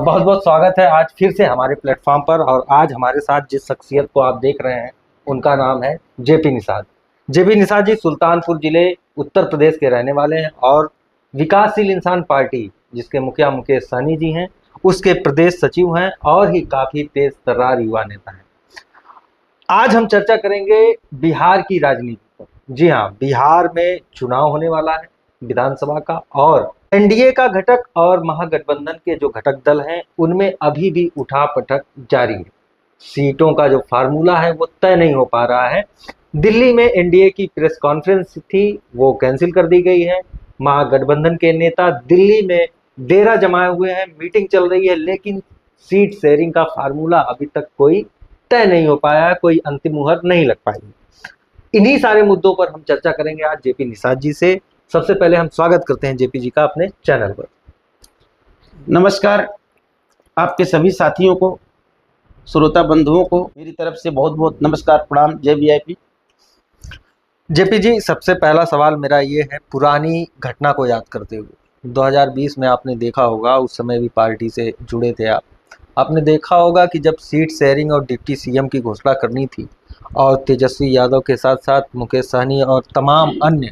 बहुत बहुत स्वागत है आज फिर से हमारे प्लेटफॉर्म पर। और आज हमारे साथ जिस शख्सियत को आप देख रहे हैं उनका नाम है जेपी निषाद। जेपी निषाद जी सुल्तानपुर जिले उत्तर प्रदेश के रहने वाले हैं और विकासशील इंसान पार्टी जिसके मुखिया मुकेश सहनी जी हैं उसके प्रदेश सचिव हैं और ही काफ़ी तेज तर्रार युवा नेता हैं। आज हम चर्चा करेंगे बिहार की राजनीति पर। जी हाँ, बिहार में चुनाव होने वाला है विधानसभा का और एनडीए का घटक और महागठबंधन के जो घटक दल हैं उनमें अभी भी उठापटक जारी है। सीटों का जो फार्मूला है वो तय नहीं हो पा रहा है। दिल्ली में एनडीए की प्रेस कॉन्फ्रेंस थी, वो कैंसिल कर दी गई है। महागठबंधन के नेता दिल्ली में डेरा जमाए हुए हैं, मीटिंग चल रही है, लेकिन सीट शेयरिंग का फार्मूला अभी तक कोई तय नहीं हो पाया है, कोई अंतिम मुहर नहीं लग पाई। इन्हीं सारे मुद्दों पर हम चर्चा करेंगे आज जेपी निषाद जी से। सबसे पहले हम स्वागत करते हैं जेपी जी का अपने चैनल पर। नमस्कार, आपके सभी साथियों को, श्रोता बंधुओं को मेरी तरफ से बहुत बहुत नमस्कार, प्रणाम, जय वीआईपी। जेपी जी, सबसे पहला सवाल मेरा ये है, पुरानी घटना को याद करते हुए 2020 में आपने देखा होगा, उस समय भी पार्टी से जुड़े थे आपने देखा होगा कि जब सीट शेयरिंग और डिप्टी सीएम की घोषणा करनी थी और तेजस्वी यादव के साथ साथ मुकेश सहनी और तमाम अन्य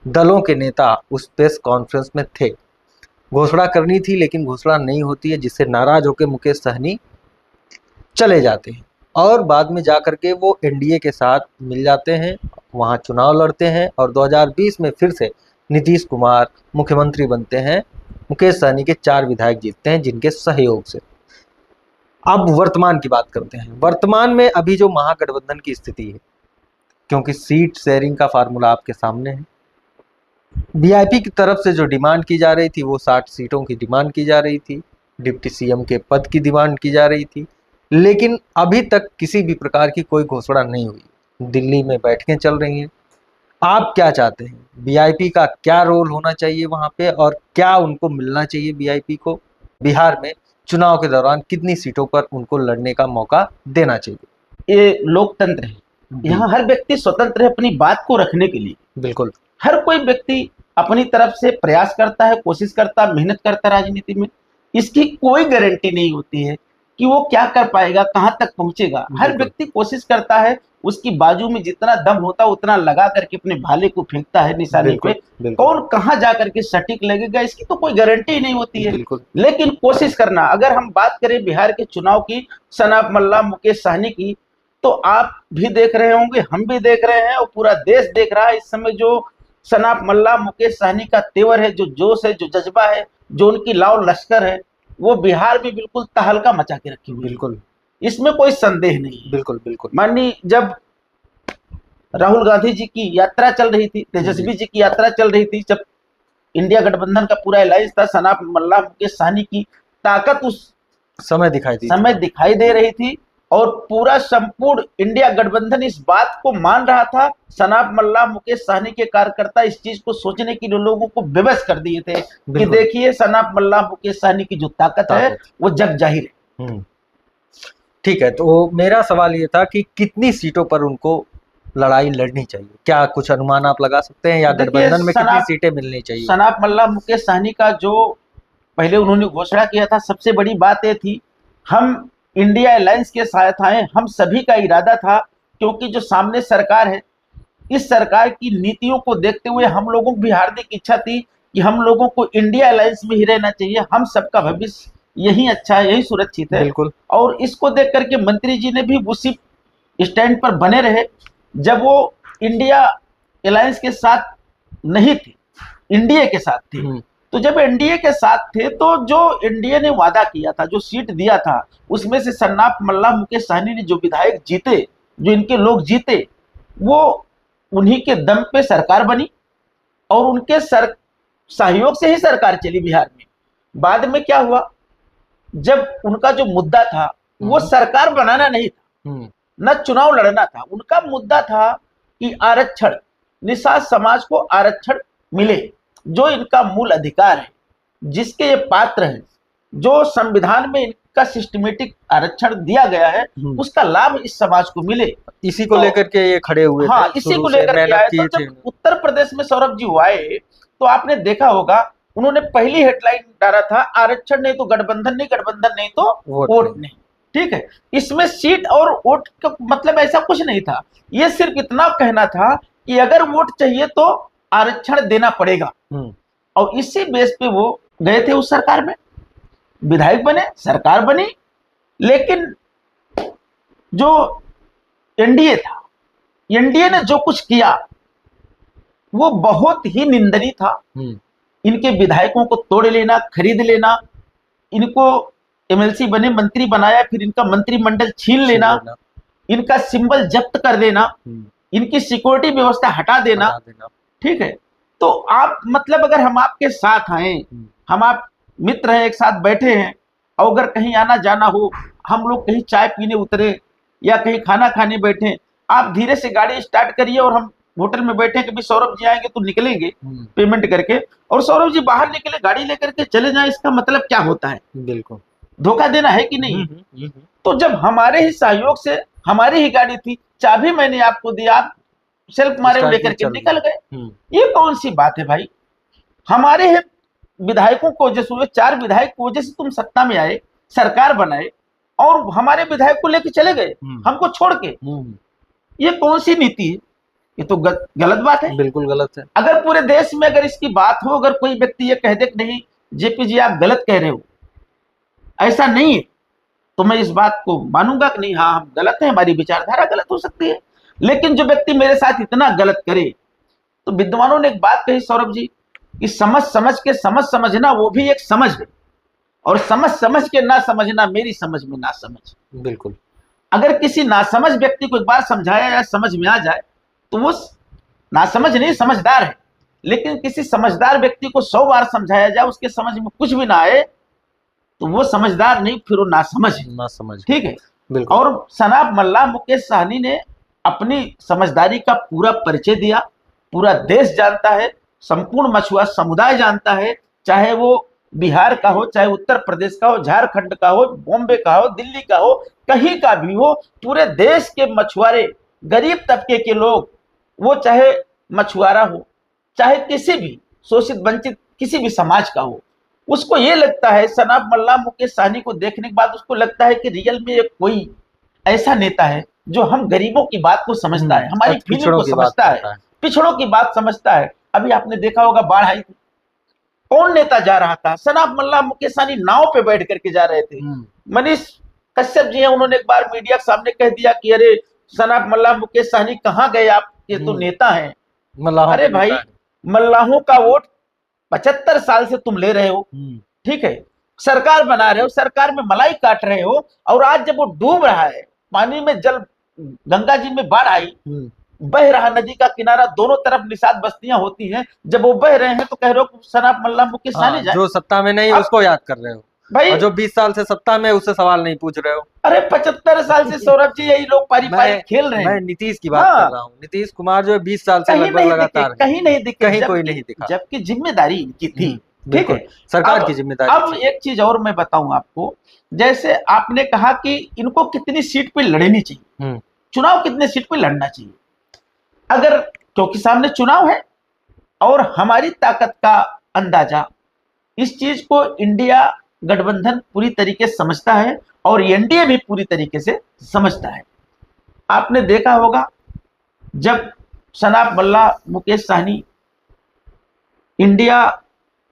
दलों के नेता उस प्रेस कॉन्फ्रेंस में थे। घोषणा करनी थी लेकिन घोषणा नहीं होती है, जिससे नाराज होकर मुकेश सहनी चले जाते हैं और बाद में जाकर के वो एनडीए के साथ मिल जाते हैं, वहाँ चुनाव लड़ते हैं और 2020 में फिर से नीतीश कुमार मुख्यमंत्री बनते हैं। मुकेश सहनी के 4 विधायक जीतते हैं जिनके सहयोग से। अब वर्तमान की बात करते हैं। वर्तमान में अभी जो महागठबंधन की स्थिति है, क्योंकि सीट शेयरिंग का फार्मूला आपके सामने है, वीआईपी की तरफ से जो डिमांड की जा रही थी वो 60 सीटों की डिमांड की जा रही थी, डिप्टी सीएम के पद की डिमांड की जा रही थी, लेकिन अभी तक किसी भी प्रकार की कोई घोषणा नहीं हुई। दिल्ली में बैठकें चल रही हैं। आप क्या चाहते हैं, वीआईपी का क्या रोल होना चाहिए वहाँ पे और क्या उनको मिलना चाहिए वीआईपी को? बिहार में चुनाव के दौरान कितनी सीटों पर उनको लड़ने का मौका देना चाहिए? ये लोकतंत्र है, यहाँ हर व्यक्ति स्वतंत्र है अपनी बात को रखने के लिए। बिल्कुल, हर कोई व्यक्ति अपनी तरफ से प्रयास करता है, कोशिश करता है, मेहनत करता है। राजनीति में इसकी कोई गारंटी नहीं होती है कि वो क्या कर पाएगा, कहाँ तक पहुंचेगा। हर व्यक्ति कोशिश करता है, उसकी बाजू में जितना दम होता है उतना लगा करके अपने भाले को फेंकता है निशाने पे। कौन कहाँ जा करके सटीक लगेगा इसकी तो कोई गारंटी नहीं होती है, लेकिन कोशिश करना। अगर हम बात करें बिहार के चुनाव की, सनाफ मल्ला, मुकेश सहनी की, तो आप भी देख रहे होंगे, हम भी देख रहे हैं और पूरा देश देख रहा है इस समय जो सनाफ मल्ला, मुकेश सहनी का तेवर है, जो जोश है, जो जज्बा है, जो उनकी लाव लश्कर है, वो बिहार में बिल्कुल तहलका मचा के रखी हुई। बिल्कुल, इसमें कोई संदेह नहीं है। बिल्कुल बिल्कुल। माननीय जब राहुल गांधी जी की यात्रा चल रही थी, तेजस्वी जी की यात्रा चल रही थी, जब इंडिया गठबंधन का पूरा अलायंस था, सनाफ मल्ला, मुकेश सहनी की ताकत उस समय दिखाई दे रही थी और पूरा संपूर्ण इंडिया गठबंधन इस बात को मान रहा था। सनाफ मल्ला, मुकेश सहनी के कार्यकर्ता इस चीज को सोचने के लिए लोगों को विवश कर दिए थे कि देखिए सनाफ मल्ला, मुकेश सहनी की जो ताकत है वो जग जाहिर है। ठीक है, तो मेरा सवाल ये था कि कितनी सीटों पर उनको लड़ाई लड़नी चाहिए? क्या कुछ अनुमान आप लगा सकते हैं या गठबंधन में कितनी सीटें मिलनी चाहिए? सनाफ मल्ला, मुकेश सहनी का जो पहले उन्होंने घोषणा किया था, सबसे बड़ी बात यह थी, हम इंडिया अलायंस के साथ आए। हम सभी का इरादा था, क्योंकि जो सामने सरकार है, इस सरकार की नीतियों को देखते हुए हम लोगों की भी हार्दिक इच्छा थी कि हम लोगों को इंडिया अलायंस में ही रहना चाहिए। हम सबका भविष्य यही अच्छा है, यही सुरक्षित है। बिल्कुल। और इसको देख करके मंत्री जी ने भी उसी स्टैंड पर बने रहे। जब वो इंडिया अलायंस के साथ नहीं थे, एनडीए के साथ थे, तो जब एनडीए के साथ थे तो जो एनडीए ने वादा किया था, जो सीट दिया था, उसमें से सनाफ मल्ला, मुकेश सहनी ने जो विधायक जीते, जो इनके लोग जीते, वो उन्हीं के दम पे सरकार बनी और उनके सहयोग से ही सरकार चली बिहार में। बाद में क्या हुआ, जब उनका जो मुद्दा था वो सरकार बनाना नहीं था, न चुनाव लड़ना था, उनका मुद्दा था कि आरक्षण, निषाद समाज को आरक्षण मिले, जो इनका मूल अधिकार है, जिसके ये पात्र हैं, जो संविधान में इनका सिस्टमेटिक आरक्षण दिया गया है, उसका लाभ इस समाज को मिले। इसी को लेकर के ये खड़े हुए हाँ, इसी को लेकर के आए। तो जब उत्तर प्रदेश में सौरभ जी हुए तो आपने देखा होगा उन्होंने पहली हेडलाइन डाला था, आरक्षण नहीं तो गठबंधन नहीं, गठबंधन नहीं तो वोट नहीं। ठीक है, इसमें सीट और वोट का मतलब ऐसा कुछ नहीं था, ये सिर्फ इतना कहना था कि अगर वोट चाहिए तो आरक्षण देना पड़ेगा। और इसी बेस पे वो गए थे उस सरकार में, विधायक बने, सरकार बनी। लेकिन जो एनडीए था, एनडीए ने जो कुछ किया वो बहुत ही निंदनीय था। इनके विधायकों को तोड़ लेना, खरीद लेना, इनको एमएलसी बने, मंत्री बनाया, फिर इनका मंत्रिमंडल छीन लेना, इनका सिंबल जब्त कर देना, इनकी सिक्योरिटी व्यवस्था हटा देना। ठीक है, तो आप मतलब अगर हम आपके साथ आए, हम आप मित्र हैं, एक साथ बैठे हैं, और अगर कहीं आना जाना हो, हम लोग कहीं चाय पीने उतरे या कहीं खाना खाने बैठे, आप धीरे से गाड़ी स्टार्ट करिए और हम होटल में बैठे कि भाई सौरभ जी आएंगे तो निकलेंगे पेमेंट करके, और सौरभ जी बाहर निकले गाड़ी लेकर के चले जाएं, इसका मतलब क्या होता है? बिल्कुल धोखा देना है कि नहीं? तो जब हमारे ही सहयोग से हमारी ही गाड़ी थी, चाबी मैंने आपको दी, आप सेल्फ मारे लेकर के निकल गए, ये कौन सी बात है भाई? हमारे ही विधायकों को वजह से, 4 विधायक की वजह से तुम सत्ता में आए, सरकार बनाए, और हमारे विधायक को लेके चले गए हमको छोड़ के। ये कौन सी नीति है? ये तो गलत बात है, बिल्कुल गलत है। अगर पूरे देश में अगर इसकी बात हो, अगर कोई व्यक्ति ये कह दे कि नहीं जेपी जी आप गलत कह रहे हो, ऐसा नहीं है, तो मैं इस बात को मानूंगा कि नहीं, हाँ हम गलत है, हमारी विचारधारा गलत हो सकती है। लेकिन जो व्यक्ति मेरे साथ इतना गलत करे, तो विद्वानों ने एक बात कही सौरभ जी कि समझ समझ के समझ समझना वो भी एक समझ है, और समझ समझ के ना समझना मेरी समझ में ना समझ। बिल्कुल, अगर किसी नासमझ व्यक्ति को एक बार समझाया या समझ में आ जाए तो वो नासमझ नहीं, समझदार है। लेकिन किसी समझदार व्यक्ति को 100 बार समझाया जाए, उसके समझ में कुछ भी ना आए, तो वो समझदार नहीं, फिर वो नासमझ। ठीक है, और सनाब मल्लाह मुकेश साहनी ने अपनी समझदारी का पूरा परिचय दिया, पूरा देश जानता है, संपूर्ण मछुआ समुदाय जानता है, चाहे वो बिहार का हो, चाहे उत्तर प्रदेश का हो, झारखंड का हो, बॉम्बे का हो, दिल्ली का हो, कहीं का भी हो, पूरे देश के मछुआरे, गरीब तबके के लोग, वो चाहे मछुआरा हो, चाहे किसी भी शोषित वंचित किसी भी समाज का हो, उसको ये लगता है, सनाब मल्लाह मुकेश साहनी को देखने के बाद उसको लगता है कि रियल में एक कोई ऐसा नेता है जो हम गरीबों की बात को समझता है, हमारी फीलिंग को समझता है, पिछड़ों की बात समझता है। अभी आपने देखा होगा बाढ़ आई थी, कौन नेता जा रहा था? सनाब मल्लाह मुकेश साहनी नाव पे बैठ करके जा रहे थे। मनीष कश्यप जी हैं, उन्होंने एक बार मीडिया के सामने कह दिया कि अरे सनाब मल्लाह मुकेश साहनी कहाँ गए आप, ये तो नेता हैं। अरे भाई, मल्लाहों का वोट 75 साल से तुम ले रहे हो, ठीक है, सरकार बना रहे हो, सरकार में मलाई काट रहे हो, और आज जब वो डूब रहा है, पानी में जल, गंगा जी में बाढ़ आई, बह रहा नदी का किनारा, दोनों तरफ निषाद बस्तियां होती हैं, जब वो बह रहे हैं तो कह रहे हो सनाब मल्लाह मुकेश साहनी जाए। जो सत्ता में नहीं उसको याद कर रहे हो भाई, और जो 20 साल से सत्ता में उससे सवाल नहीं पूछ रहे हो। अरे 75 साल से सौरभ जी यही लोग पारी खेल रहे हैं। मैं नीतीश की बात कर रहा हूँ, नीतीश कुमार जो 20 साल से लगभग लगातार कहीं नहीं दिखे, कहीं कोई नहीं दिखा, जबकि जिम्मेदारी इनकी थी। ठीक है, सरकार की जिम्मेदारी। अब एक चीज और मैं बताऊं आपको, जैसे आपने कहा कि इनको कितनी सीट पे लड़नी चाहिए, चुनाव कितने सीट पे लड़ना चाहिए, अगर क्योंकि सामने चुनाव है और हमारी ताकत का अंदाजा, इस चीज को इंडिया गठबंधन पूरी तरीके से समझता है और एनडीए भी पूरी तरीके से समझता है। आपने देखा होगा जब सनाब मल्लाह मुकेश साहनी इंडिया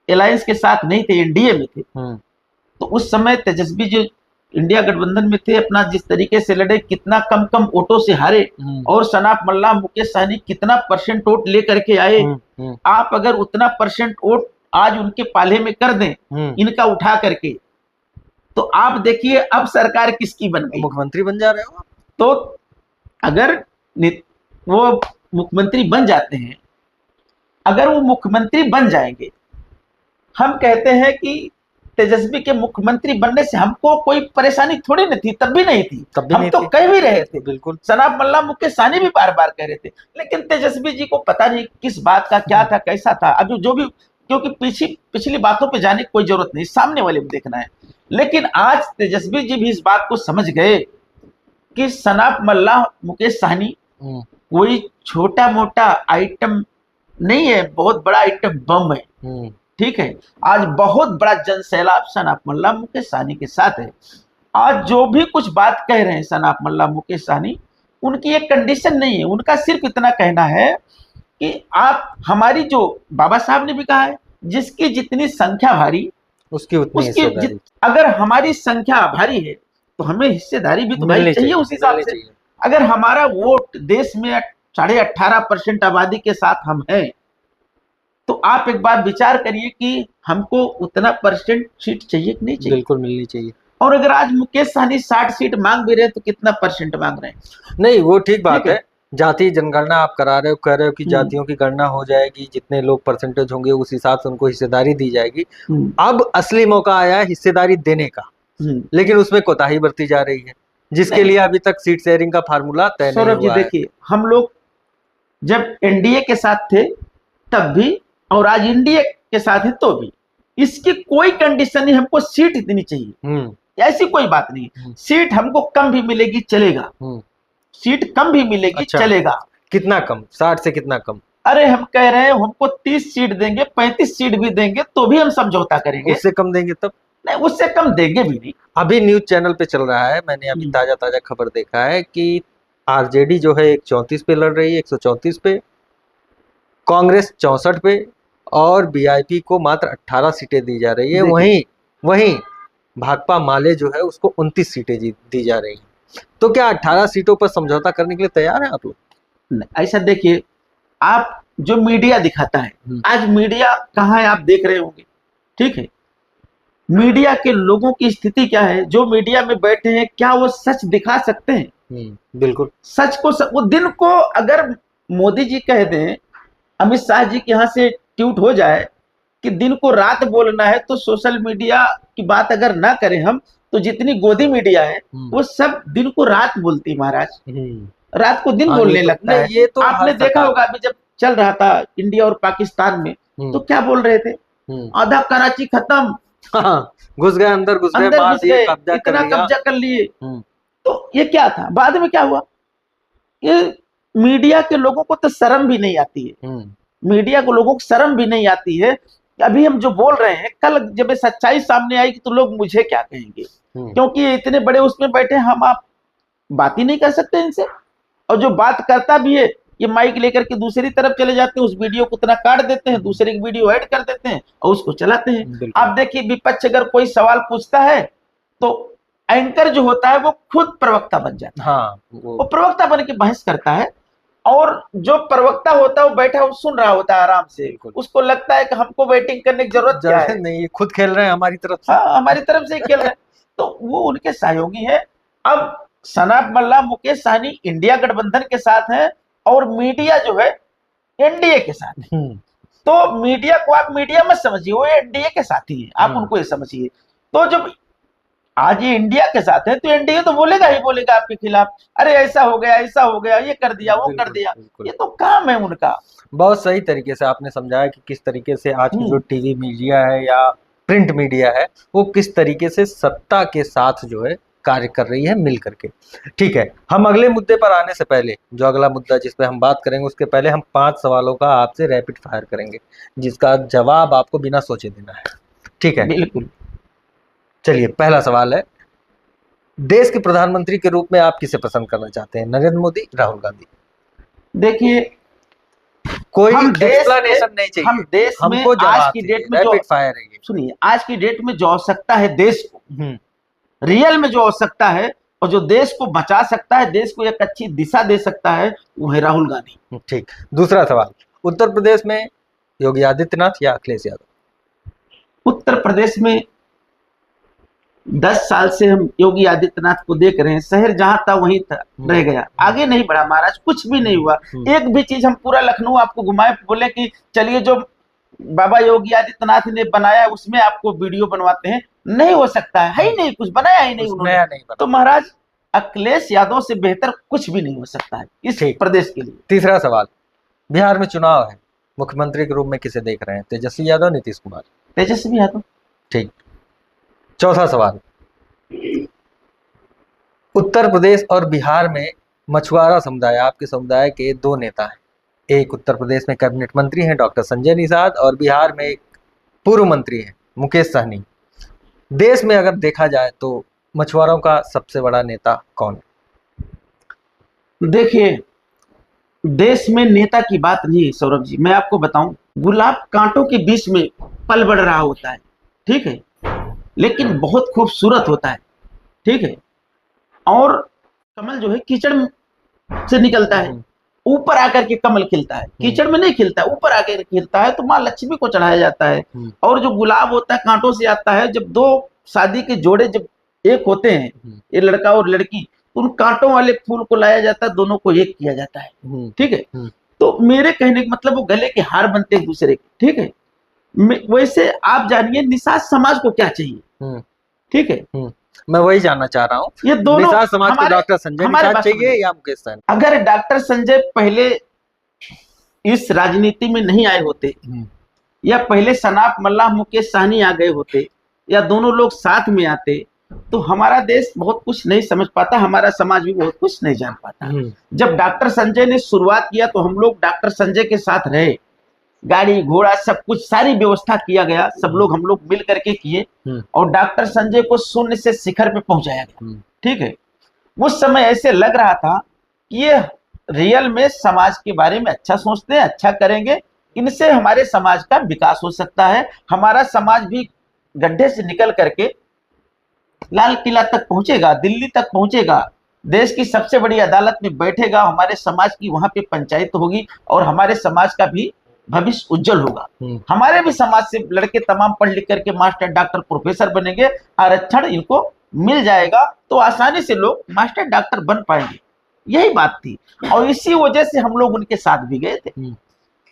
अलायंस के साथ नहीं थे, एनडीए में थे, तो उस समय तेजस्वी जो इंडिया गठबंधन में थे, अपना जिस तरीके से लड़े, कितना कम वोटों से हारे, और सनाब मल्लाह मुकेश साहनी कितना % वोट लेकर के आए। आप अगर उतना % वोट आज उनके पाले में कर दें, इनका उठा करके, तो आप देखिए अब सरकार किसकी बन गई, मुख्यमंत्री बन जा रहे हो। तो अगर वो मुख्यमंत्री बन जाते हैं, अगर वो मुख्यमंत्री बन जाएंगे, हम कहते हैं कि तेजस्वी के मुख्यमंत्री बनने से हमको कोई परेशानी थोड़ी नहीं थी, तब भी नहीं थी, हम तो कह भी रहे थे, बिल्कुल सनाब मल्लाह मुकेश साहनी भी बार बार कह रहे थे, लेकिन तेजस्वी जी को पता नहीं किस बात का क्या था, कैसा था। अब जो भी, क्योंकि पिछली बातों पे जाने की कोई जरूरत नहीं, सामने वाले में देखना है। लेकिन आज तेजस्वी जी भी इस बात को समझ गए कि सनाब मल्लाह मुकेश साहनी कोई छोटा मोटा आइटम नहीं है, बहुत बड़ा आइटम बम है। ठीक है, आज बहुत बड़ा जनसैलाब सनाफ मल्ला मुकेश सहनी के साथ है। आज जो भी कुछ बात कह रहे हैं सनाफ मल्ला मुकेश सहनी, उनकी एक कंडीशन नहीं है, उनका सिर्फ इतना कहना है कि आप हमारी, जो बाबा साहब ने भी कहा है, जिसकी जितनी संख्या भारी उसकी उतनी हिस्सेदारी। अगर हमारी संख्या भारी है तो हमें हिस्सेदारी भी तो भाई चाहिए उस हिसाब से। अगर हमारा वोट देश में 18.5% आबादी के साथ हम हैं, तो आप एक बार विचार करिए कि हमको उतना परसेंट सीट चाहिए कि नहीं चाहिए। बिल्कुल मिलनी चाहिए। और अगर आज मुकेश सहनी 60 सीट मांग भी रहे तो कितना परसेंट मांग रहे हैं? नहीं, वो ठीक बात है। जाति जनगणना आप करा रहे हो, कह रहे हो कि जातियों की गणना हो जाएगी, जितने लोग परसेंटेज होंगे उस हिसाब से उनको हिस्सेदारी दी जाएगी। अब असली मौका आया है हिस्सेदारी देने का, लेकिन उसमें कोताही बरती जा रही है, जिसके लिए अभी तक सीट शेयरिंग का फार्मूला तय नहीं हुआ है। सौरभ जी देखिए, हम लोग जब एनडीए के साथ थे तब भी, और आज एनडीए के साथ है तो भी, इसकी कोई कंडीशन नहीं हमको सीट इतनी चाहिए, ऐसी कोई बात नहीं। सीट हमको कम भी मिलेगी चलेगा, सीट कम भी मिलेगी चलेगा। कितना कम? 60 से कितना कम? अरे हम कह रहे हैं हमको 30 सीट देंगे, 35 सीट भी देंगे तो भी हम समझौता करेंगे। उससे कम देंगे तब? नहीं, उससे कम देंगे भी नहीं। अभी न्यूज चैनल पे चल रहा है, मैंने अभी ताजा खबर देखा है कि आरजेडी जो है 134 पे लड़ रही है, 134 पे, कांग्रेस 64 पे, और बीआईपी को मात्र 18 सीटें दी जा रही है। वहीं भाकपा माले जो है उसको 29 सीटें दी जा रही हैं। तो क्या 18 सीटों पर समझौता करने के लिए तैयार हैं आप लोग? ऐसा देखिए, आप जो मीडिया दिखाता है, आज मीडिया कहाँ है आप देख रहे होंगे, ठीक है। मीडिया के लोगों की स्थिति क्या है? जो मीडिया में बैठे हैं, क्या वो सच दिखा सकते हैं? बिल्कुल। सच को वो दिन को अगर मोदी जी कह दें, अमित शाह जी के यहाँ से ट्वीट हो जाए कि दिन को रात बोलना है, तो सोशल मीडिया की बात अगर ना करें हम, तो जितनी गोदी मीडिया है वो सब दिन को रात बोलती है महाराज, रात को दिन बोलने लगता है। ये तो आपने देखा होगा अभी जब चल रहा था इंडिया और पाकिस्तान में, तो क्या बोल रहे थे? आधा कराची खत्म, घुस गए अंदर, इतना कब्जा कर लिए। तो ये क्या था? बाद में क्या हुआ? ये मीडिया के लोगों को तो शर्म भी नहीं आती है, मीडिया को लोगों को शर्म भी नहीं आती है। अभी हम जो बोल रहे हैं, कल जब सच्चाई सामने आएगी तो लोग मुझे क्या कहेंगे, क्योंकि ये इतने बड़े उसमें बैठे, हम आप बात ही नहीं कर सकते इनसे। और जो बात करता भी है, ये माइक लेकर के दूसरी तरफ चले जाते हैं, उस वीडियो को इतना काट देते हैं, दूसरे की वीडियो ऐड कर देते हैं और उसको चलाते हैं। आप देखिए, विपक्ष अगर कोई सवाल पूछता है तो एंकर जो होता है वो खुद प्रवक्ता बन जाता है। वो प्रवक्ता बन के बहस करता है, और जो प्रवक्ता होता है वो बैठा वो सुन रहा होता है आराम से, उसको लगता है कि हमको बैटिंग करने की जरूरत क्या है, नहीं, खुद खेल रहे हैं हमारी तरफ से। हमारी तरफ से खेल रहे हैं। तो वो उनके सहयोगी है। अब सनाफ मल्ला मुकेश सहनी इंडिया गठबंधन के साथ है, और मीडिया जो है एनडीए के साथ है। तो मीडिया को आप मीडिया मत समझिए, वो एनडीए के साथ ही है, आप उनको ये समझिए। तो जब आज ये इंडिया के साथ है तो एनडीए तो बोलेगा ही बोलेगा आपके खिलाफ, अरे ऐसा हो गया, ऐसा हो गया, ये कर दिया, वो कर दिया। ये तो काम है उनका। बहुत सही तरीके से आपने समझाया कि किस तरीके से आज की जो टीवी मीडिया है या प्रिंट मीडिया है, वो किस तरीके से सत्ता के साथ जो है कार्य कर रही है मिल करके। ठीक है, हम अगले मुद्दे पर आने से पहले, जो अगला मुद्दा जिस पे हम बात करेंगे, उसके पहले हम 5 सवालों का आपसे रैपिड फायर करेंगे, जिसका जवाब आपको बिना सोचे देना है। ठीक है? बिल्कुल। चलिए, पहला सवाल है, देश के प्रधानमंत्री के रूप में आप किसे पसंद करना चाहते हैं, नरेंद्र मोदी, राहुल गांधी? देखिए, कोई एक्सप्लेनेशन नहीं चाहिए, हम देश में आज की डेट में रैपिड फायर है। सुनिए, आज की डेट में जो आवश्यकता है देश को, रियल में जो आवश्यकता है और जो देश को बचा सकता है, देश को एक अच्छी दिशा दे सकता है, वो है राहुल गांधी। ठीक। दूसरा सवाल, उत्तर प्रदेश में योगी आदित्यनाथ या अखिलेश यादव? उत्तर प्रदेश में 10 साल से हम योगी आदित्यनाथ को देख रहे हैं, शहर जहां था वहीं था, रह गया, आगे नहीं बढ़ा महाराज, कुछ भी नहीं हुआ। एक भी चीज हम पूरा लखनऊ आपको घुमाए, बोले कि चलिए जो बाबा योगी आदित्यनाथ ने बनाया उसमें आपको वीडियो बनवाते हैं, नहीं हो सकता है ही नहीं, कुछ बनाया ही नहीं उन्होंने। तो महाराज, अखिलेश यादव से बेहतर कुछ भी नहीं हो सकता है इस प्रदेश के लिए। तीसरा सवाल, बिहार में चुनाव है, मुख्यमंत्री के रूप में किसे देख रहे हैं, तेजस्वी यादव, नीतीश कुमार? तेजस्वी यादव। ठीक। चौथा सवाल, उत्तर प्रदेश और बिहार में मछुआरा समुदाय, आपके समुदाय के 2 नेता हैं, एक उत्तर प्रदेश में कैबिनेट मंत्री हैं डॉक्टर संजय निषाद, और बिहार में एक पूर्व मंत्री हैं मुकेश सहनी। देश में अगर देखा जाए तो मछुआरों का सबसे बड़ा नेता कौन है? देखिए, देश में नेता की बात नहीं है सौरभ जी, मैं आपको बताऊं, गुलाब कांटों के बीच में पल बढ़ रहा होता है, ठीक है, लेकिन बहुत खूबसूरत होता है, ठीक है। और कमल जो है कीचड़ से निकलता है, ऊपर आकर के कमल खिलता है, कीचड़ में नहीं खिलता है, ऊपर आकर खिलता है, तो माँ लक्ष्मी को चढ़ाया जाता है। और जो गुलाब होता है कांटों से आता है। जब दो शादी के जोड़े जब एक होते हैं, ये लड़का और लड़की, उन कांटों वाले फूल को लाया जाता है, दोनों को एक किया जाता है, ठीक है। तो मेरे कहने का मतलब वो गले के हार बनते एक दूसरे के, ठीक है। वैसे आप जानिए निषाद समाज को क्या चाहिए, ठीक है। मैं वही जानना चाह रहा हूँ, ये दोनों निषाद समाज को डॉक्टर संजय निषाद चाहिए या मुकेश सहनी? अगर डॉक्टर संजय पहले इस राजनीति में नहीं आए होते, या पहले सनाफ मल्लाह मुकेश सहनी आ गए होते, या दोनों लोग साथ में आते, तो हमारा देश बहुत कुछ नहीं समझ पाता, हमारा समाज भी बहुत कुछ नहीं जान पाता। जब डॉक्टर संजय ने शुरुआत किया तो हम लोग डॉक्टर संजय के साथ रहे, गाड़ी घोड़ा सब कुछ सारी व्यवस्था किया गया, सब लोग हम लोग मिल करके किए, और डॉक्टर संजय को शून्य से शिखर पे पहुंचाया गया, ठीक है। उस समय ऐसे लग रहा था कि ये रियल में समाज के बारे में अच्छा सोचते हैं, अच्छा करेंगे, इनसे हमारे समाज का विकास हो सकता है, हमारा समाज भी गड्ढे से निकल करके लाल किला तक पहुंचेगा, दिल्ली तक पहुंचेगा, देश की सबसे बड़ी अदालत में बैठेगा, हमारे समाज की वहां पे पंचायत होगी, और हमारे समाज का भी भविष्य उज्जवल होगा। हमारे भी समाज से लड़के तमाम पढ़ लिख करके मास्टर डॉक्टर प्रोफेसर बनेंगे, आरक्षण इनको मिल जाएगा, तो आसानी से लोग मास्टर डॉक्टर बन पाएंगे, यही बात थी। और इसी वजह से हम लोग उनके साथ भी गए थे।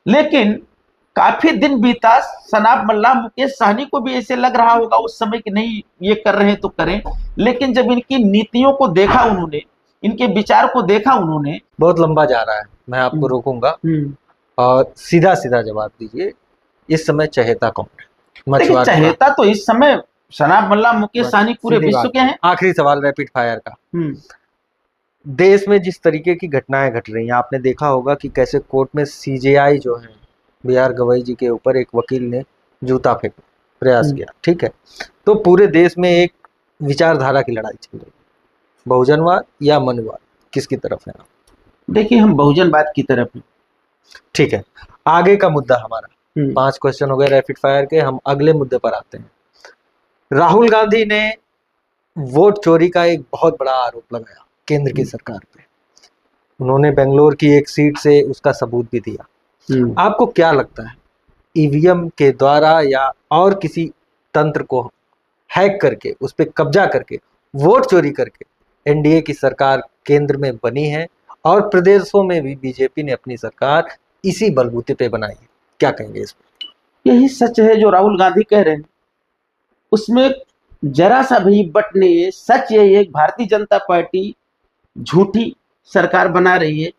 लेकिन काफी दिन बीता, सनाफ मल्लाह मुकेश सहनी को भी ऐसे लग रहा होगा उस समय कि नहीं ये कर रहे हैं तो करें, लेकिन जब इनकी नीतियों को देखा उन्होंने, इनके विचार को देखा उन्होंने। बहुत लंबा जा रहा है, मैं आपको रोकूंगा और सीधा सीधा जवाब दीजिए, इस समय चहेता कौन है? चहेता तो इस समय सनाफ मल्लाह मुकेश सहनी पूरे विश्व के हैं। आखिरी सवाल रैपिड फायर का, देश में जिस तरीके की घटनाएं घट रही हैं, आपने देखा होगा कि कैसे कोर्ट में सीजेआई जो है बीआर गवई जी के ऊपर एक वकील ने जूता फेंक प्रयास किया, ठीक है। तो पूरे देश में एक विचारधारा की लड़ाई चल रही है, बहुजनवाद या मनुवाद, किसकी तरफ है आप? देखिए, हम बहुजनवाद की तरफ हैं। ठीक है, आगे का मुद्दा हमारा 5 क्वेश्चन हो गए रैपिड फायर के, हम अगले मुद्दे पर आते हैं। राहुल गांधी ने वोट चोरी का एक बहुत बड़ा आरोप लगाया केंद्र की सरकार पे, उन्होंने बेंगलोर की एक सीट से उसका सबूत भी दिया। आपको क्या लगता है, ईवीएम के द्वारा या और किसी तंत्र को हैक करके उस पर कब्जा करके वोट चोरी करके एनडीए की सरकार केंद्र में बनी है, और प्रदेशों में भी बीजेपी ने अपनी सरकार इसी बलबूते पे बनाई है, क्या कहेंगे इस पर? यही सच है जो राहुल गांधी कह रहे हैं, उसमें जरा सा भी बट नहीं है। सच यही है, भारतीय जनता पार्टी झूठी सरकार बना रही है,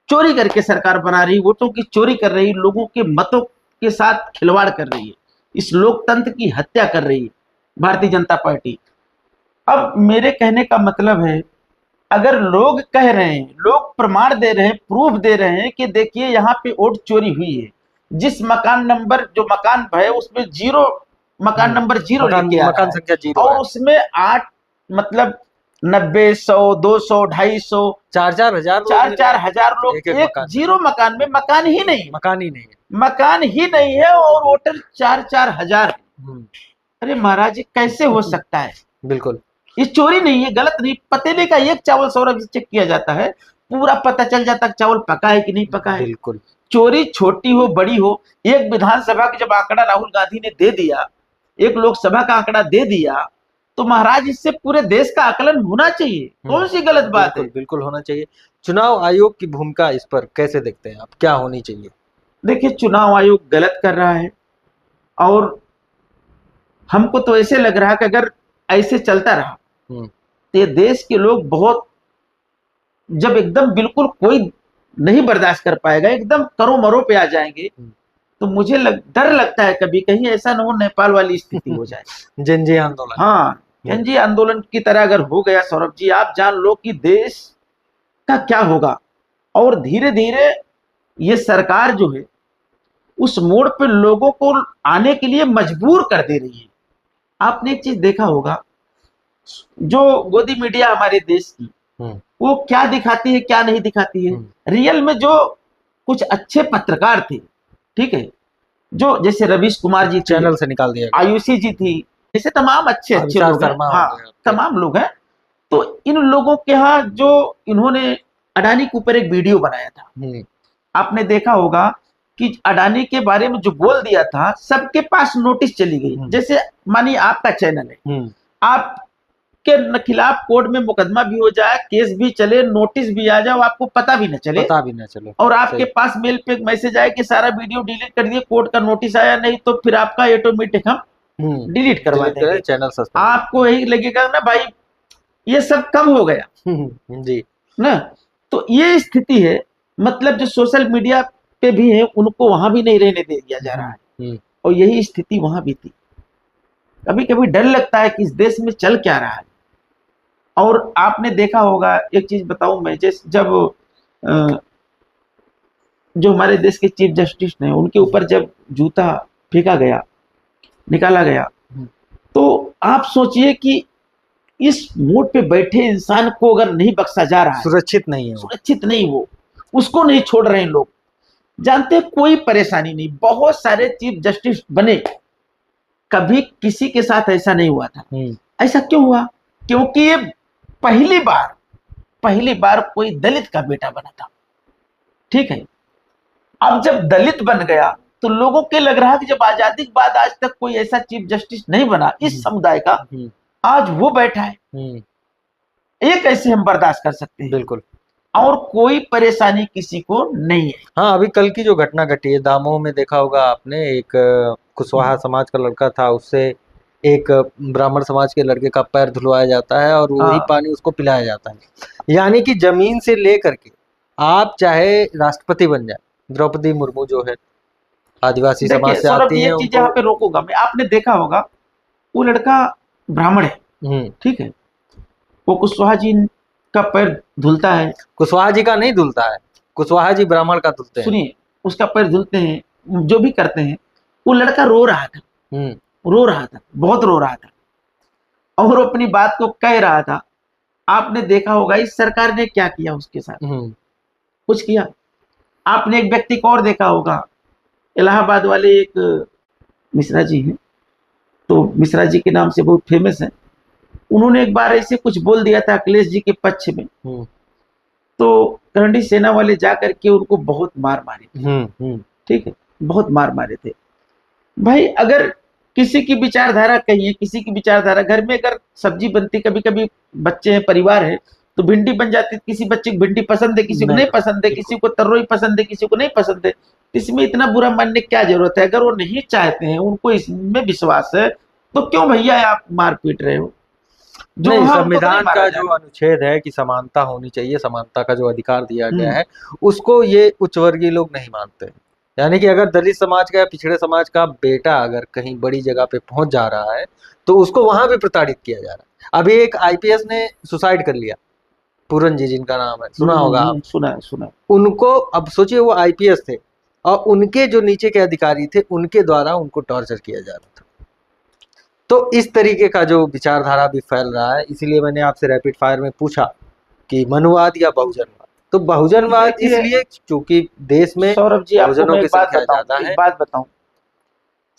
चोरी करके सरकार बना रही है, वोटों की चोरी कर रही है, लोगों के मतों के साथ खिलवाड़ कर रही है, इस लोकतंत्र की हत्या कर रही है भारतीय जनता पार्टी। अब मेरे कहने का मतलब है, अगर लोग कह रहे हैं, लोग प्रमाण दे रहे हैं, प्रूफ दे रहे हैं कि देखिए यहाँ पे वोट चोरी हुई है, जिस मकान नंबर जो मकान है उसमें जीरो, मकान नंबर जीरो लिख मकान संख्या जीरो, और उसमें 8 मतलब 90, 100, 200, 250, 4-4 हजार लोग एक जीरो मकान में, मकान ही नहीं है, और वोटर 4-4 हजार। अरे महाराज जी, कैसे हो सकता है? बिल्कुल, ये चोरी नहीं है, गलत नहीं। पतीले का एक चावल सौरभ चेक किया जाता है, पूरा पता चल जाता है चावल पका है कि नहीं पका है। बिल्कुल, चोरी छोटी हो बड़ी हो, एक विधानसभा का जब आंकड़ा राहुल गांधी ने दे दिया, एक लोकसभा का आंकड़ा दे दिया, तो महाराज इससे पूरे देश का आकलन होना चाहिए। कौन सी गलत बात है? बिल्कुल होना चाहिए। चुनाव आयोग की भूमिका इस पर कैसे देखते हैं आप, क्या होनी चाहिए? देखिए, चुनाव आयोग गलत कर रहा है, और हमको तो ऐसे लग रहा है कि अगर ऐसे चलता रहा तो ये देश के लोग बहुत, जब एकदम बिल्कुल कोई नहीं बर्दाश्त कर पाएगा, एकदम करो मरो पे आ जाएंगे, तो मुझे डर लगता है कभी कहीं ऐसा न हो नेपाल वाली स्थिति हो जाए। जनजी आंदोलन, हाँ, जनजी आंदोलन की तरह अगर हो गया सौरभ जी, आप जान लो कि देश का क्या होगा। और धीरे धीरे ये सरकार जो है उस मोड़ पे लोगों को आने के लिए मजबूर कर दे रही है। आपने एक चीज देखा होगा, जो गोदी मीडिया हमारे देश की, वो क्या दिखाती है क्या नहीं दिखाती है। रियल में जो कुछ अच्छे पत्रकार थे, ठीक है, जो जैसे रवीश कुमार जी चैनल से निकाल दिया, आयुषी जी थी, जैसे तमाम अच्छे अच्छे लोग हैं, हाँ तमाम लोग हैं। तो इन लोगों के यहाँ जो इन्होंने अडानी के ऊपर एक वीडियो बनाया था, आपने देखा होगा कि अडानी के बारे में जो बोल दिया था, सबके पास नोटिस चली गई। जैसे मानिए आपका चैनल है, आपके खिलाफ कोर्ट में मुकदमा भी हो जाए, केस भी चले, नोटिस भी आ जाए, आपको पता भी न चले, और आपके पास मेल पे मैसेज आए कि सारा वीडियो डिलीट कर दिए, कोर्ट का नोटिस आया नहीं तो फिर आपका ऑटोमेटिक हम डिलीट करवा देंगे, चैनल सस्पेंड। आपको यही लगेगा ना भाई ये सब कब हो गया जी ना। तो ये स्थिति है, मतलब जो सोशल मीडिया पे भी है उनको वहां भी नहीं रहने दे दिया जा रहा है, और यही स्थिति वहां भी थी। कभी कभी डर लगता है कि इस देश में चल क्या रहा है। और आपने देखा होगा, एक चीज बताऊं मैं, जैसे जब जो हमारे देश के चीफ जस्टिस ने, उनके ऊपर जब जूता फेंका गया, निकाला गया, तो आप सोचिए कि इस मोड़ पे बैठे इंसान को अगर नहीं बख्शा जा रहा है, सुरक्षित नहीं है, सुरक्षित नहीं, वो उसको नहीं छोड़ रहे हैं लोग, जानते कोई परेशानी नहीं। बहुत सारे चीफ जस्टिस बने, कभी किसी के साथ ऐसा नहीं हुआ था। ऐसा क्यों हुआ? क्योंकि ये पहली बार कोई दलित का बेटा बना था, ठीक है। अब जब दलित बन गया तो लोगों के लग रहा है कि जब आजादी के बाद आज तक कोई ऐसा चीफ जस्टिस नहीं बना इस समुदाय का, आज वो बैठा है, ये कैसे हम बर्दाश्त कर सकते हैं? बिल्कुल। और कोई परेशानी किसी को नहीं है। हाँ, अभी कल की जो घटना घटी है दामोह में, देखा होगा आपने, एक कुशवाहा समाज का लड़का था, उससे एक ब्राह्मण समाज के लड़के का पैर धुलवाया जाता है और वही पानी उसको पिलाया जाता है। यानी कि जमीन से लेकर के आप चाहे राष्ट्रपति बन जाए, द्रौपदी मुर्मू जो है आदिवासी समाज से आती है, चीज यहाँ पे रोकूंगा मैं। आपने देखा होगा वो लड़का ब्राह्मण है, ठीक है, वो कुशवाहा जी का पैर धुलता है। कुशवाहा जी का नहीं धुलता है, कुशवाहा जी ब्राह्मण का धुलते हैं। सुनिए, उसका पैर धुलते हैं, जो भी करते हैं। वो लड़का रो रहा था, बहुत रो रहा था, और अपनी बात को कह रहा था। आपने देखा होगा इस सरकार ने क्या किया उसके साथ, कुछ किया? आपने एक व्यक्ति को और देखा होगा, इलाहाबाद वाले एक मिश्रा जी हैं, तो मिश्रा जी के नाम से बहुत फेमस है। उन्होंने एक बार ऐसे कुछ बोल दिया था अखिलेश जी के पक्ष में, तो करंडी सेना वाले जाकर के उनको बहुत मार मारे, ठीक है, बहुत मार मारे थे। भाई अगर किसी की विचारधारा कही है, किसी की विचारधारा, घर में अगर सब्जी बनती, कभी कभी बच्चे हैं, परिवार है, तो भिंडी बन जाती, किसी बच्चे को भिंडी पसंद है, किसी को नहीं पसंद है, किसी को तर्रोई पसंद है, किसी को नहीं पसंद है। इसमें इतना बुरा मानने की क्या जरूरत है? अगर वो नहीं चाहते हैं, उनको इसमें विश्वास है, तो क्यों भैया आप मार पीट रहे हो? जो संविधान का जो अनुच्छेद है कि समानता होनी चाहिए, समानता का जो अधिकार दिया गया है, उसको ये उच्च वर्गीय लोग नहीं मानते। यानी कि अगर दलित समाज का या पिछड़े समाज का बेटा अगर कहीं बड़ी जगह पे पहुंच जा रहा है तो उसको वहां भी प्रताड़ित किया जा रहा है। अभी एक आईपीएस ने सुसाइड कर लिया, पूरन जी जिनका नाम है, सुना होगा आप? सुना। उनको, अब सोचिए वो आईपीएस थे और उनके जो नीचे के अधिकारी थे उनके द्वारा उनको टॉर्चर किया जा रहा था। तो इस तरीके का जो विचारधारा भी फैल रहा है, इसीलिए मैंने आपसे रैपिड फायर में पूछा कि मनुवाद या बहुजनवाद। तो बहुजनवाद इसलिए क्योंकि देश में सौरभ जी बहुजनों की संख्या ज्यादा है। बात बताऊं,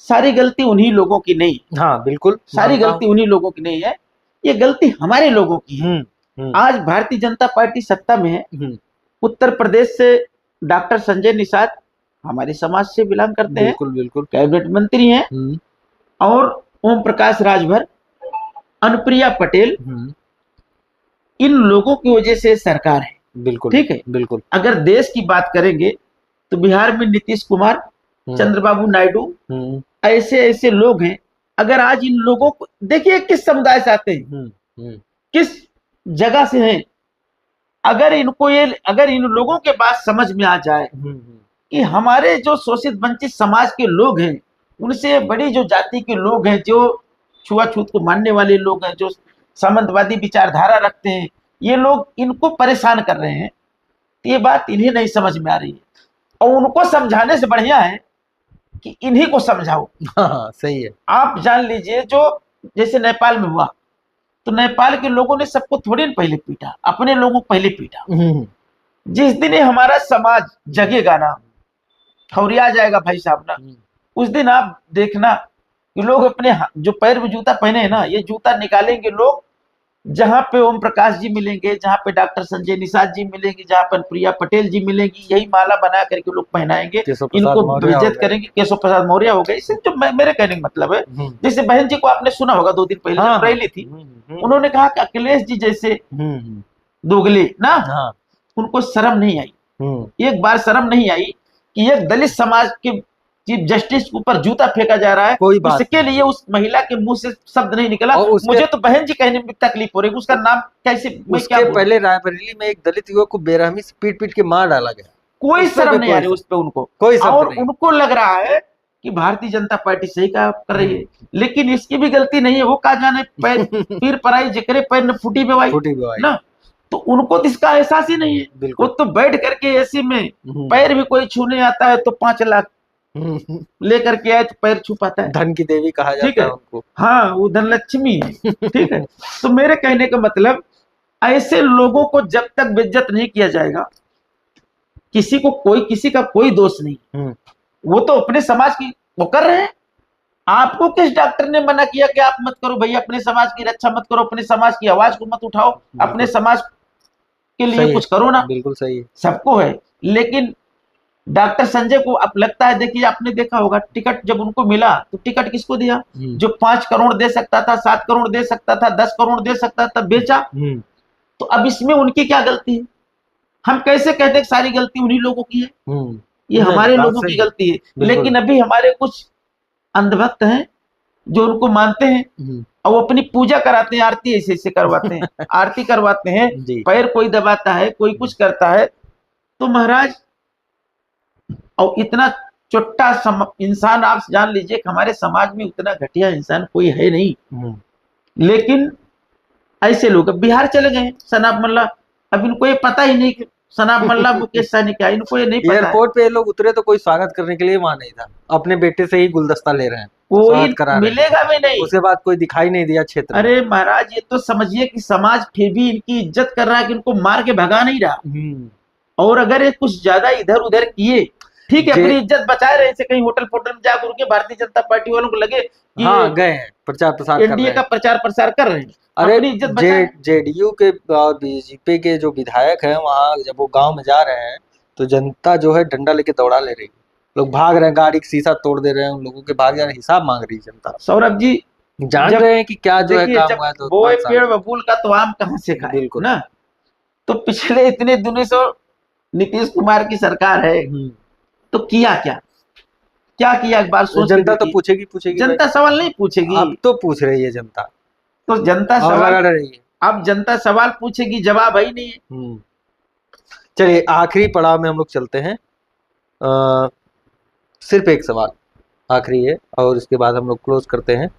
सारी गलती उन्हीं लोगों की नहीं। हाँ बिल्कुल, सारी गलती उन्हीं लोगों की नहीं है, ये गलती हमारे लोगों की है। आज भारतीय जनता पार्टी सत्ता में है, उत्तर प्रदेश से डॉक्टर संजय निषाद हमारे समाज से बिलोंग करते हैं, बिल्कुल कैबिनेट मंत्री हैं, और ओम प्रकाश राजभर, अनुप्रिया पटेल, इन लोगों की वजह से सरकार है। बिल्कुल, ठीक है, बिल्कुल। अगर देश की बात करेंगे तो बिहार में नीतीश कुमार, चंद्रबाबू नायडू, ऐसे ऐसे लोग हैं। अगर आज इन लोगों को देखिए किस समुदाय से आते हैं, किस जगह से हैं, अगर इन लोगों के बात समझ में आ जाए कि हमारे जो शोषित वंचित समाज के लोग हैं, उनसे बड़ी जो जाति के लोग हैं, जो छुआछूत को मानने वाले लोग हैं, जो सामंतवादी विचारधारा रखते हैं, ये लोग इनको परेशान कर रहे हैं, तो ये बात इन्हें नहीं समझ में आ रही है। और उनको समझाने से बढ़िया है कि इन्हीं को समझाओ। हाँ सही है। आप जान लीजिए, जो जैसे नेपाल में हुआ, तो नेपाल के लोगों ने सबको थोड़ी ना पहले पीटा, अपने लोगों को पहले पीटा। जिस दिन ये हमारा समाज जगेगा ना, खौरिया जाएगा भाई साहब ना, उस दिन आप देखना कि लोग अपने जो पैर में जूता पहने हैं ना, ये जूता निकालेंगे लोग, जहां पे ओम प्रकाश जी मिलेंगे, जहां पे डॉक्टर संजय निषाद जी मिलेंगे, जहां पर प्रिया पटेल जी मिलेंगी, यही माला बना करके लोग पहनाएंगे, इनको बेइज्जत करेंगे। केशव प्रसाद मौर्य हो गए। इससे जो मेरे कहने का मतलब है, जैसे बहन जी को आपने सुना होगा 2 दिन पहले जब रैली थी, उन्होंने कहा कि अखिलेश जी जैसे दोगले ना, उनको शर्म नहीं आई, एक बार शर्म नहीं आई कि एक दलित समाज के चीफ जस्टिस के ऊपर जूता फेंका जा रहा है, कोई बात इसके लिए उस महिला के मुंह से शब्द नहीं निकला। मुझे तो बहन जी कहने में तकलीफ हो रही है, उसका नाम कैसे, उसके पहले रायबरेली में एक दलित युवक को बेरहमी से पीट पीट के मार डाला गया, कोई शर्म नहीं आ रही उस पर उनको, कोई और उनको लग रहा है कि भारतीय जनता पार्टी सही काम कर रही है, लेकिन इसकी भी गलती नहीं है। वो कहा जाने पैर पीर पराई जकरे पैर ने फूटी बेवाई ना, तो उनको तो इसका एहसास ही नहीं है। वो तो बैठ करके एसी में पैर भी कोई छूने आता है तो 5 लाख लेकर के आए तो पैर छू पाता है। धन की देवी कहा जाता है उनको। हाँ, वो धन लक्ष्मी है। ठीक है, तो मेरे कहने का मतलब, ऐसे लोगों को जब तक बेइज्जत नहीं किया जाएगा, किसी का कोई दोष नहीं, वो तो अपने समाज की वो कर रहे हैं। आपको किस डॉक्टर ने मना किया कि आप मत करो भैया, अपने समाज की रक्षा मत करो, अपने समाज की आवाज को मत उठाओ, अपने समाज के लिए कुछ करो ना। बिल्कुल सही है, सबको है। लेकिन डॉक्टर संजय को अब लगता है, देखिए आपने देखा होगा, टिकट जब उनको मिला तो टिकट किसको दिया? जो 5 करोड़ दे सकता था, 7 करोड़ दे सकता था, 10 करोड़ दे सकता था, बेचा। तो अब इसमें उनकी क्या गलती है? हम कैसे कहते हैं सारी गलती उन्हीं लोगों की है? ये हमारे लोगों की गलती है। लेकिन अभी हमारे कुछ अंधभक्त हैं जो उनको मानते हैं और वो अपनी पूजा कराते हैं, आरती ऐसे ऐसे करवाते हैं आरती करवाते हैं, पैर कोई दबाता है, कोई कुछ करता है। तो महाराज, और इतना चोट्टा इंसान, आप जान लीजिए कि हमारे समाज में उतना घटिया इंसान कोई है नहीं। लेकिन ऐसे लोग बिहार चले गए, सनाब मल्ला, अब इनको ये पता ही नहीं कि सनाब मल्ला मुकेश सहनी क्या, इनको ये नहीं पता। एयरपोर्ट पे लोग उतरे तो कोई स्वागत करने के लिए वहां नहीं था, अपने बेटे से ही गुलदस्ता ले रहे हैं, कोई मिलेगा भी नहीं। उसके बाद कोई दिखाई नहीं दिया क्षेत्र। अरे महाराज, ये तो समझिए कि समाज फिर भी इनकी इज्जत कर रहा है कि इनको मार के भगा नहीं रहा। और अगर ये कुछ ज्यादा इधर उधर किए, ठीक है, अपनी इज्जत बचाए रहे, कहीं होटल फोटल में जाकर के भारतीय जनता पार्टी वालों को लगे कि गए हैं प्रचार प्रसार एनडीए का प्रचार प्रसार कर रहे हैं। अरे जेडीयू के और बीजेपी के जो विधायक हैं, वहाँ जब वो गांव में जा रहे हैं तो जनता जो है डंडा लेके दौड़ा ले रही, लोग भाग रहे हैं, गाड़ी का शीशा तोड़ दे रहे हैं, उन लोगों के भाग जा रहे, हिसाब मांग रही जनता। सौरभ जी जान रहे हैं कि क्या जो है काम हुआ, तो वो पेड़ बबूल का तो आम कहाँ से खाए, बिल्कुल ना। तो पिछले इतने दिनों से नीतीश कुमार की सरकार है, तो किया क्या किया? एक बार सोच, जनता तो पूछेगी, जनता सवाल नहीं पूछेगी, अब तो पूछ रही है जनता, तो जनता सवाल रही है। अब जनता सवाल पूछेगी, जवाब ही नहीं है। चलिए आखिरी पड़ाव में हम लोग चलते हैं, सिर्फ एक सवाल आखिरी है और इसके बाद हम लोग क्लोज करते हैं।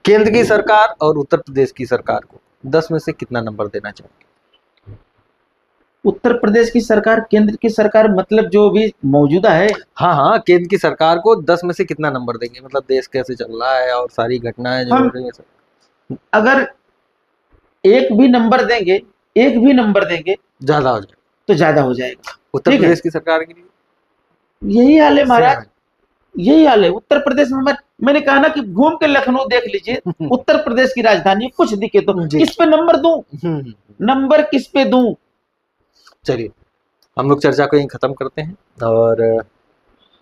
केंद्र की सरकार और उत्तर प्रदेश की सरकार को 10 में से कितना नंबर देना चाहिए? उत्तर प्रदेश की सरकार, केंद्र की सरकार मतलब जो भी मौजूदा है, हाँ, केंद्र की सरकार को 10 में से कितना नंबर देंगे? मतलब देश कैसे चल रहा है और सारी घटनाएं जो हो रही है, अगर एक भी नंबर देंगे ज्यादा हो जाएगा, तो ज्यादा हो जाएगा। उत्तर प्रदेश की सरकार के लिए यही हाल है महाराज, यही हाल है उत्तर प्रदेश में। मैंने कहा ना कि घूम के लखनऊ देख लीजिए, उत्तर प्रदेश की राजधानी कुछ दिखे तो किस पे नंबर दूं, नंबर किस पे दूं? चलिए हम लोग चर्चा को यहीं खत्म करते हैं। और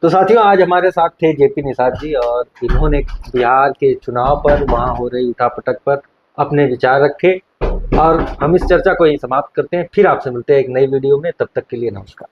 तो साथियों, आज हमारे साथ थे जेपी निषाद जी और इन्होंने बिहार के चुनाव पर, वहां हो रही उठापटक पर अपने विचार रखे और हम इस चर्चा को यहीं समाप्त करते हैं। फिर आपसे मिलते हैं एक नई वीडियो में, तब तक के लिए नमस्कार।